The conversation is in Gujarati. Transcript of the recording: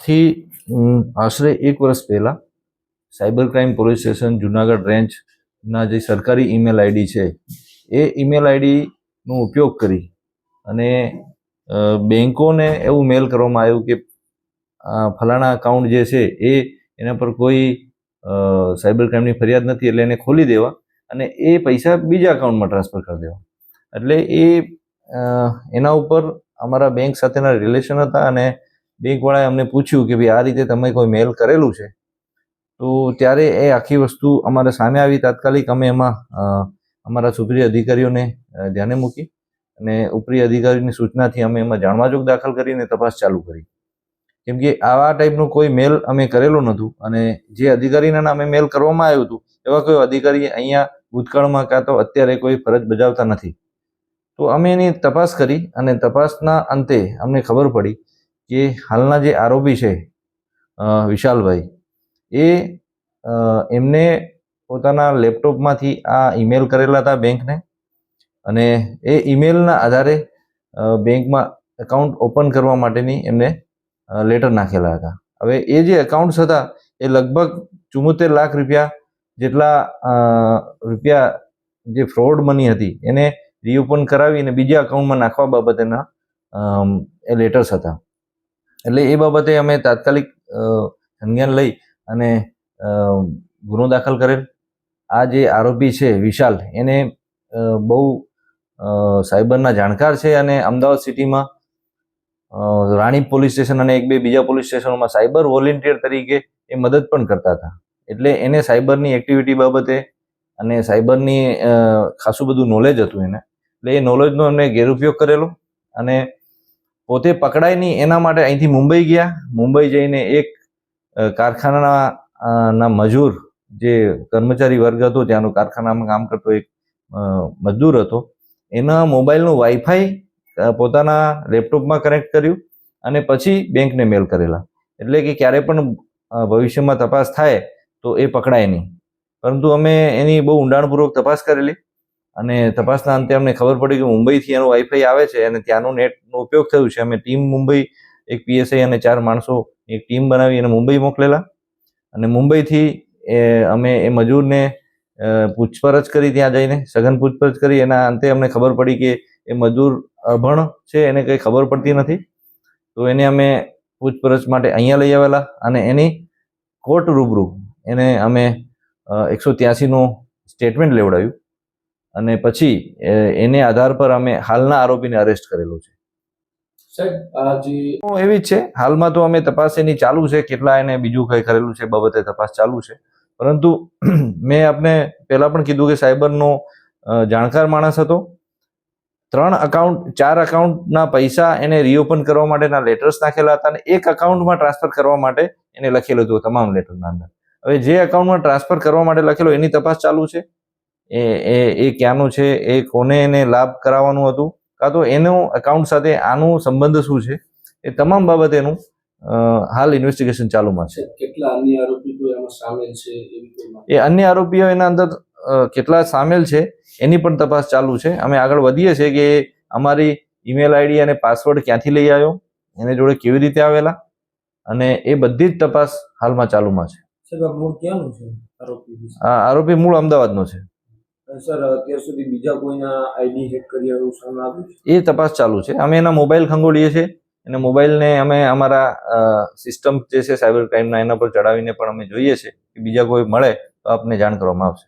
આજથી આશરે 1 વર્ષ પહેલાં cyber crime police station Junagadh રેન્જના જે સરકારી ઈમેલ આઈડી છે એ ઈમેલ આઈડીનો ઉપયોગ કરી અને બેંકોને એવું મેલ કરવામાં આવ્યું કે ફલાણા અકાઉન્ટ જે છે એના પર કોઈ સાયબર ક્રાઇમની ફરિયાદ નથી, એટલે એને ખોલી દેવા અને એ પૈસા બીજા અકાઉન્ટમાં ટ્રાન્સફર કરી દેવા. એટલે એના ઉપર અમારા બેંક સાથેના રિલેશન હતા અને બેંકવાળાએ અમને પૂછ્યું કે ભાઈ આ રીતે તમે કોઈ મેલ કરેલું છે. તો ત્યારે એ આખી વસ્તુ અમારા સામે આવી. તાત્કાલિક અમે એમાં અમારા સુપ્રિય અધિકારીઓને ધ્યાને મૂકી અને ઉપરી અધિકારીની સૂચનાથી અમે એમાં જાણવાજોગ દાખલ કરીને તપાસ ચાલુ કરી. કેમ કે આવા ટાઈપનું કોઈ મેલ અમે કરેલું નહોતું અને જે અધિકારીના નામે મેલ કરવામાં આવ્યું હતું એવા કોઈ અધિકારી અહીંયા ભૂતકાળમાં કાં તો અત્યારે કોઈ ફરજ બજાવતા નથી. તો અમે એની તપાસ કરી અને તપાસના અંતે અમને ખબર પડી કે હાલના જે આરોપી છે વિશાલભાઈ, એમને પોતાના લેપટોપમાંથી આ ઈમેલ કરેલા હતા બેંકને અને એ ઈમેલના આધારે બેંકમાં એકાઉન્ટ ઓપન કરવા માટેની એમને લેટર નાખેલા હતા. હવે એ જે એકાઉન્ટ્સ હતા એ લગભગ 74 લાખ રૂપિયા જેટલા રૂપિયા જે ફ્રોડ મની હતી એને રીઓપન કરાવી અને બીજા અકાઉન્ટમાં નાખવા બાબતેના એ લેટર્સ હતા. એટલે એ બાબતે અમે તાત્કાલિક સંજ્ઞાન લઈ અને ગુનો દાખલ કરેલ. આ જે આરોપી છે વિશાલ, એને બહુ સાયબરના જાણકાર છે અને અમદાવાદ સિટીમાં રાણી પોલીસ સ્ટેશન અને 1-2 બીજા પોલીસ સ્ટેશનોમાં સાયબર વોલેન્ટિયર તરીકે એ મદદ પણ કરતા હતા. એટલે એને સાયબરની એક્ટિવિટી બાબતે અને સાયબરની ખાસું બધું નોલેજ હતું એને. એટલે એ નોલેજનો એમને ગેરઉપયોગ કરેલો અને પોતે પકડાય નહીં એના માટે અહીંથી મુંબઈ ગયા. મુંબઈ જઈને એક કારખાનાના મજૂર, જે કર્મચારી વર્ગ હતો ત્યાંનો કારખાનામાં કામ કરતો એક મજદૂર હતો, એના મોબાઈલનું વાઈફાઈ પોતાના લેપટોપમાં કનેક્ટ કર્યું અને પછી બેંકને મેલ કરેલા. એટલે કે ક્યારે પણ ભવિષ્યમાં તપાસ થાય તો એ પકડાય નહીં. પરંતુ અમે એની બહુ ઊંડાણપૂર્વક તપાસ કરેલી અને તપાસના અંતે અમને ખબર પડી કે મુંબઈથી એનો વાઈફાઈ આવે છે અને ત્યાંનો નેટનો ઉપયોગ થયું છે. અમે ટીમ મુંબઈ, એક પીએસઆઈ અને 4 માણસો એક ટીમ બનાવી અને મુંબઈ મોકલેલા અને મુંબઈથી અમે એ મજૂરને પૂછપરછ કરી, ત્યાં જઈને સઘન પૂછપરછ કરી. એના અંતે અમને ખબર પડી કે એ મજૂર અભણ છે, એને કંઈ ખબર પડતી નથી. તો એને અમે પૂછપરછ માટે અહીંયા લઈ આવેલા અને એની કોર્ટ રૂબરૂ એને અમે 183નું સ્ટેટમેન્ટ લેવડાવ્યું અને પછી એને આધાર પર અમે હાલના આરોપીને અરેસ્ટ કરેલો છે. એવી જ છે હાલમાં. તો અમે તપાસ એની ચાલુ છે, કેટલા એને બીજું કંઈ કરેલું છે બાબતે તપાસ ચાલુ છે. પરંતુ મેં આપને પહેલાં પણ કીધું કે સાયબરનો જાણકાર માણસ હતો. 4 અકાઉન્ટના પૈસા એને રીઓપન કરવા માટેના લેટર્સ નાખેલા હતા અને એક અકાઉન્ટમાં ટ્રાન્સફર કરવા માટે એને લખેલું હતું તમામ લેટરના અંદર. હવે જે અકાઉન્ટમાં ટ્રાન્સફર કરવા માટે લખેલો એની તપાસ ચાલુ છે. એ ક્યાંનું છે, એ કોને એને લાભ કરાવવાનું હતું, કાં તો એનો અકાઉન્ટ સાથે આનું સંબંધ શું છે, એ તમામ બાબતેનું હાલ ઇન્વેસ્ટિગેશન ચાલુમાં છે. કેટલા અન્ય આરોપીઓ એમાં સામેલ છે? એ અન્ય આરોપીઓ એના અંદર કેટલા સામેલ છે એની પણ તપાસ ચાલુ છે. અમે આગળ વધીએ છીએ કે અમારી ઈમેલ આઈડી અને પાસવર્ડ ક્યાંથી લઈ આવ્યો, એને જોડે કેવી રીતે આવેલા, અને એ બધી જ તપાસ હાલમાં ચાલુમાં છે. આરોપી મૂળ અમદાવાદનો છે. સર, અત્યાર સુધી બીજા કોઈના આઈડી હેક કર્યા એવું સામે આવ્યું છે? એ તપાસ ચાલુ છે. અમે એના મોબાઈલ ખંગોળીએ છીએ અને મોબાઈલને અમે અમારા સિસ્ટમ જે છે સાયબર ક્રાઇમના એના પર ચડાવીને પણ અમે જોઈએ છીએ કે બીજા કોઈ મળે તો આપને જાણ કરવામાં આવશે.